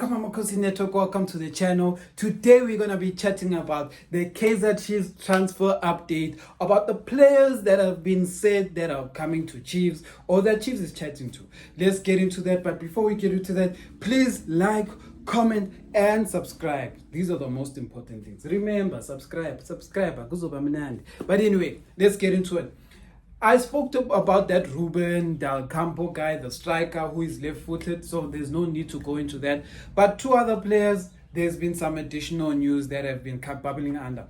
Welcome Amakhosi Network, welcome to the channel. Today we're going to be chatting about the Kaizer Chiefs transfer update, about the players that have been said that are coming to Chiefs or that Chiefs is chatting to. Let's get into that, but before we get into that, please like, comment and subscribe. These are the most important things. Remember, subscribe. But anyway, let's get into it. I spoke about that Ruben Del Campo guy, the striker who is left-footed, so there's no need to go into that. But two other players, there's been some additional news that have been bubbling under.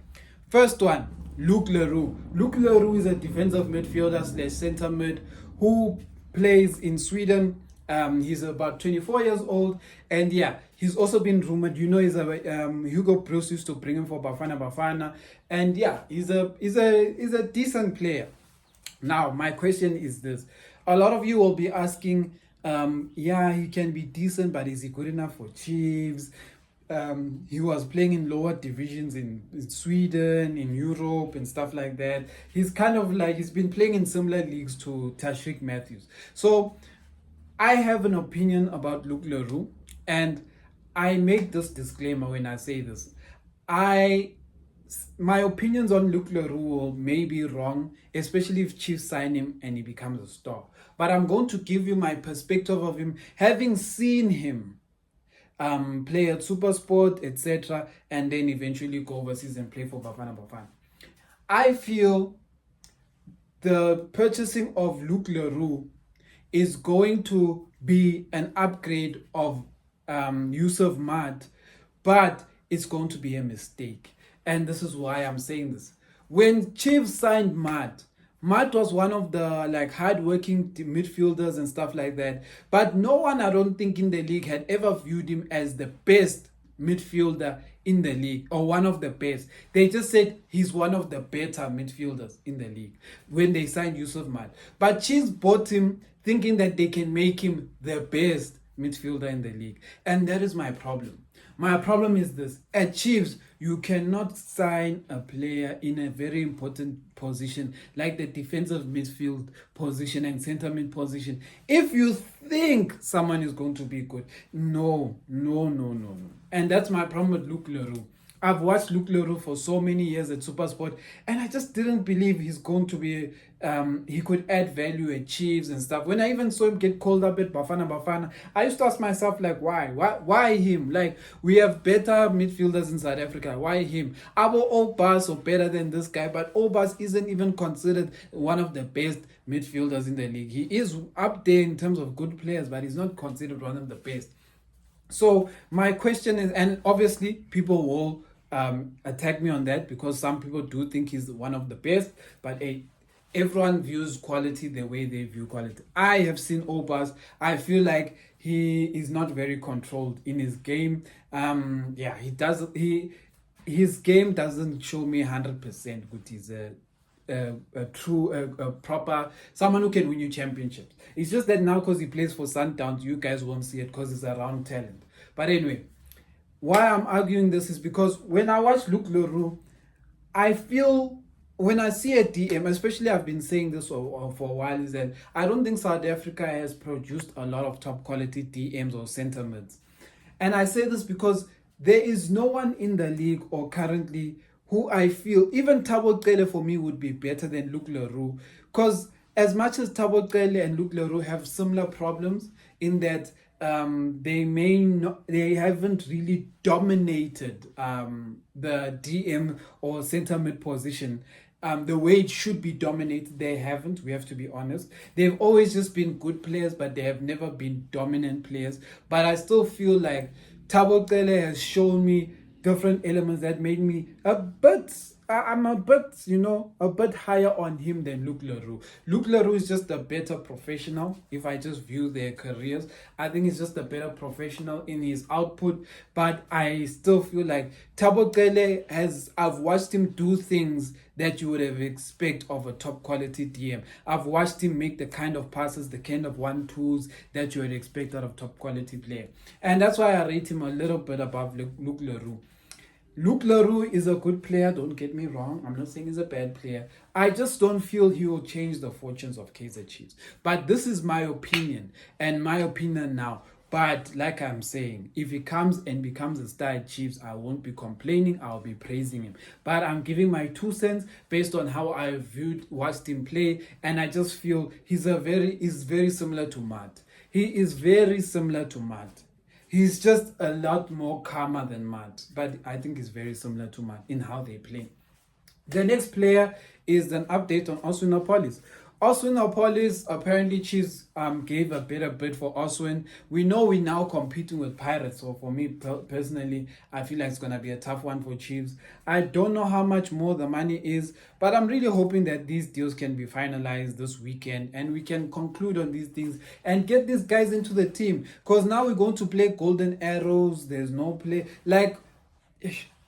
First one, Roux. Roux is a defensive midfielder / center mid who plays in Sweden. He's about 24 years old, and yeah, he's also been rumored. You know, he's a Hugo Bruce used to bring him for Bafana, and yeah, he's a decent player. Now, my question is this. A lot of you will be asking, yeah, he can be decent, but is he good enough for Chiefs? He was playing in lower divisions in Sweden, in Europe, and stuff like that. He's kind of like, he's been playing in similar leagues to Tashreeq Matthews. So, I have an opinion about Roux, and I make this disclaimer when I say this. My opinions on Roux may be wrong, especially if Chiefs sign him and he becomes a star. But I'm going to give you my perspective of him, having seen him play at Supersport, etc., and then eventually go overseas and play for Bafana. I feel the purchasing of Roux is going to be an upgrade of Yusuf Maat, but it's going to be a mistake. And this is why I'm saying this. When Chiefs signed Maat was one of the hard-working midfielders and stuff like that. But no one, I don't think, in the league had ever viewed him as the best midfielder in the league or one of the best. They just said he's one of the better midfielders in the league when they signed Yusuf Maat. But Chiefs bought him thinking that they can make him the best midfielder in the league. And that is my problem. My problem is this. At Chiefs, you cannot sign a player in a very important position like the defensive midfield position and center mid position if you think someone is going to be good. No. And that's my problem with Roux. I've watched Roux for so many years at Supersport, and I just didn't believe he's going to be, he could add value at Chiefs and stuff. When I even saw him get called up at Bafana, I used to ask myself, why him? Like, we have better midfielders in South Africa. Why him? Our Obas are better than this guy, but Obas isn't even considered one of the best midfielders in the league. He is up there in terms of good players, but he's not considered one of the best. So my question is, and obviously people will attack me on that because some people do think he's one of the best, but everyone views quality the way they view quality. I have seen Obas. I feel like he is not very controlled in his game. His game doesn't show me 100% good. He's a true, proper someone who can win you championships. It's just that now because he plays for Sundowns, you guys won't see it because he's around talent. But anyway, why I'm arguing this is because when I watch Roux, I feel when I see a DM, especially I've been saying this for a while, is that I don't think South Africa has produced a lot of top quality DMs or center mids. And I say this because there is no one in the league or currently who I feel, even Thabo Cele for me would be better than Roux. Because as much as Thabo Cele and Roux have similar problems in that they haven't really dominated the DM or center mid position the way it should be dominated. They haven't, we have to be honest. They've always just been good players, but they have never been dominant players. But I still feel like Thabo Cele has shown me different elements that made me I'm a bit higher on him than Roux. Roux is just a better professional. If I just view their careers, I think he's just a better professional in his output. But I still feel like Thabo Cele I've watched him do things that you would have expect of a top quality DM. I've watched him make the kind of passes, the kind of 1-2s that you would expect out of top quality player. And that's why I rate him a little bit above Roux. Roux is a good player, don't get me wrong. I'm not saying he's a bad player. I just don't feel he will change the fortunes of Kaizer Chiefs. But this is my opinion, and my opinion now. But like I'm saying, if he comes and becomes a star at Chiefs, I won't be complaining. I'll be praising him. But I'm giving my 2 cents based on how I watched him play, and I just feel he's very similar to Matt. He is very similar to Matt. He's just a lot more calmer than Matt, but I think he's very similar to Matt in how they play. The next player is an update on Oswin Appollis. Oswin Appollis, apparently Chiefs gave a better bid for Oswin. We know we're now competing with Pirates, so for me personally, I feel like it's going to be a tough one for Chiefs. I don't know how much more the money is, but I'm really hoping that these deals can be finalized this weekend and we can conclude on these things and get these guys into the team, because now we're going to play Golden Arrows. There's no play. Like,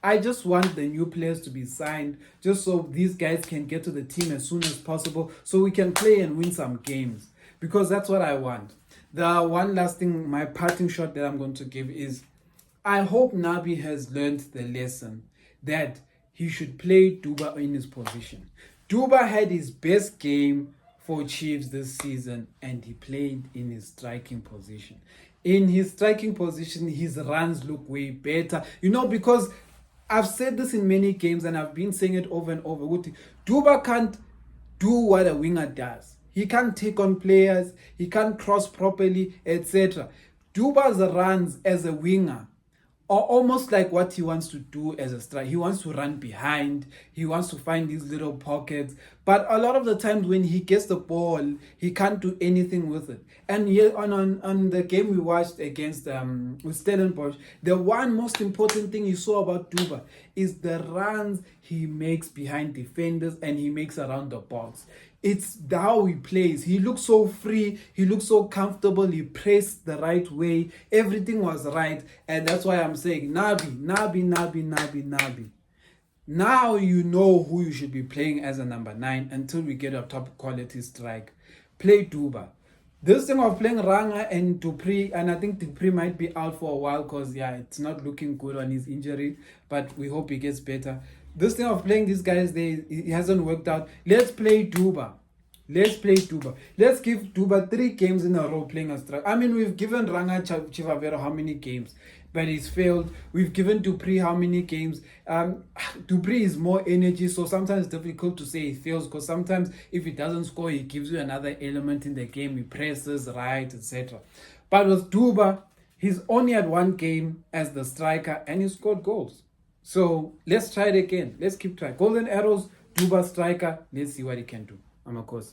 I just want the new players to be signed just so these guys can get to the team as soon as possible so we can play and win some games, because that's what I want. The one last thing, my parting shot that I'm going to give is, I hope Nabi has learned the lesson that he should play Duba in his position. Duba had his best game for Chiefs this season and he played in his striking position. In his striking position, his runs look way better. Because I've said this in many games and I've been saying it over and over. Duba can't do what a winger does. He can't take on players. He can't cross properly, etc. Duba's runs as a winger are almost like what he wants to do as a striker. He wants to run behind. He wants to find these little pockets. But a lot of the times when he gets the ball, he can't do anything with it. And here on the game we watched against with Stellenbosch, the one most important thing you saw about Duba is the runs he makes behind defenders and he makes around the box. It's how he plays. He looks so free. He looks so comfortable. He pressed the right way. Everything was right. And that's why I'm saying, Nabi. Now you know who you should be playing as a number 9 until we get a top quality strike. Play Duba. This thing of playing Ranga and Dupree, and I think Dupree might be out for a while because, it's not looking good on his injury, but we hope he gets better. This thing of playing these guys, it hasn't worked out. Let's play Duba. Let's give Duba 3 games in a row playing a strike. I mean, we've given Ranga Chivavero how many games, but he's failed. We've given Dupree how many games. Dupree is more energy, so sometimes it's difficult to say he fails, because sometimes if he doesn't score, he gives you another element in the game. He presses right, etc. But with Duba, he's only had 1 game as the striker and he scored goals. So let's try it again. Let's keep trying. Golden Arrows, Duba striker. Let's see what he can do. Amakhosi.